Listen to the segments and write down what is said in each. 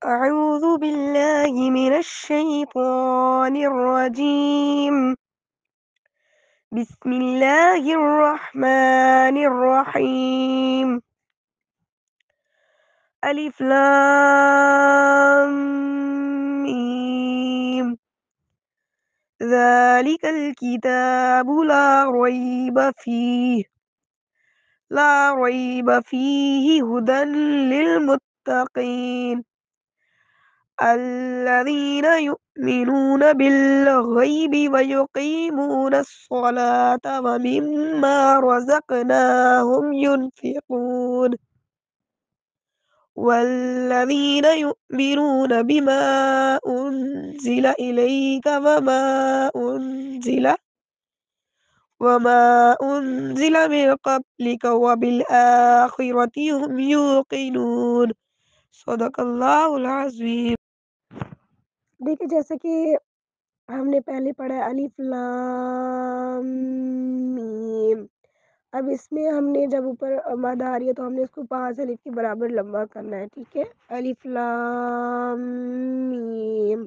أعوذ بالله من الشيطان الرجيم. بسم الله الرحمن الرحيم. ألف لام ميم. ذلك الكتاب لا ريب فيه هدى للمتقين الذين يؤمنون بالغيب ويقيمون الصلاة ومما رزقناهم ينفقون والذين يؤمنون بما أنزل إليك وما أنزل من قبلك وبالآخرة هم يوقنون. صدق اللہ العظیم. دیکھیں جیسے کہ ہم نے پہلے پڑھا ہے الف لام میم. اب اس میں ہم نے جب اوپر مد آ رہی ہے تو ہم نے اس کو 5 الف کے برابر لمبا کرنا ہے. ٹھیک ہے. الف لام میم.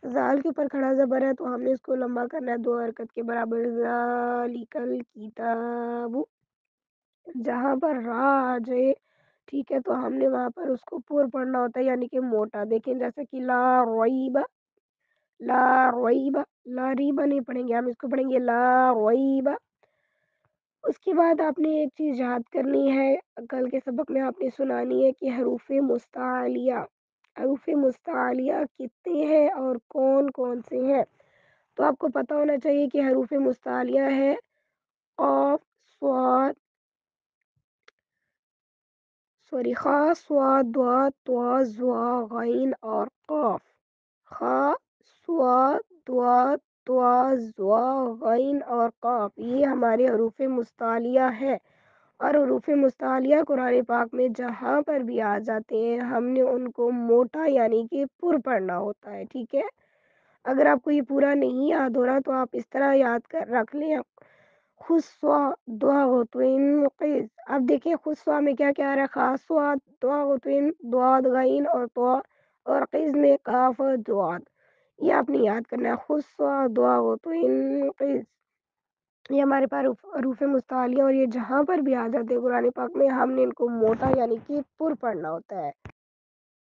زال کے اوپر کھڑا زبر ہے تو ہم نے اس کو لمبا کرنا ہے 2 حرکت کے برابر. ذالک الکتاب. جہاں پر را آ جائے ٹھیک ہے تو ہم نے وہاں پر اس کو پور پڑھنا ہوتا ہے یعنی کہ موٹا. دیکھیں جیسے کہ لا ریب لا ریبا نہیں پڑھیں گے ہم اس کو پڑھیں گے لا ریب. اس کے بعد آپ نے ایک چیز یاد کرنی ہے. کل کے سبق میں آپ نے سنانی ہے کہ حروف مستعلیہ کتنے ہیں اور کون کون سے ہیں. تو آپ کو پتہ ہونا چاہیے کہ حروف مستعلیہ ہے قاف صاد خا صاد ضاد طا ظا غین اور قاف. خا صاد ضاد طا ظا غین اور قاف یہ ہمارے حروف مستعلیہ ہے. اور حروف مستعلیہ قرآن پاک میں جہاں پر بھی آ جاتے ہیں ہم نے ان کو موٹا یعنی کہ پر پڑھنا ہوتا ہے. ٹھیک ہے. اگر آپ کو یہ پورا نہیں یاد ہو رہا تو آپ اس طرح یاد کر رکھ لیں. خصوا دعا غتوین قیز. اب دیکھیں خصوا میں کیا کیا رہا. خاصوا دعا غتوین دعاد غین اور طا اور قیز میں قاف دعاد. یہ آپ نے یاد کرنا ہے. خصوا دعا غتوین قیز یہ ہمارے پاس حروف مستعلیہ اور یہ جہاں پر بھی آ جاتے ہیں قرآن پاک میں ہم نے ان کو موٹا یعنی کہ پر پڑھنا ہوتا ہے.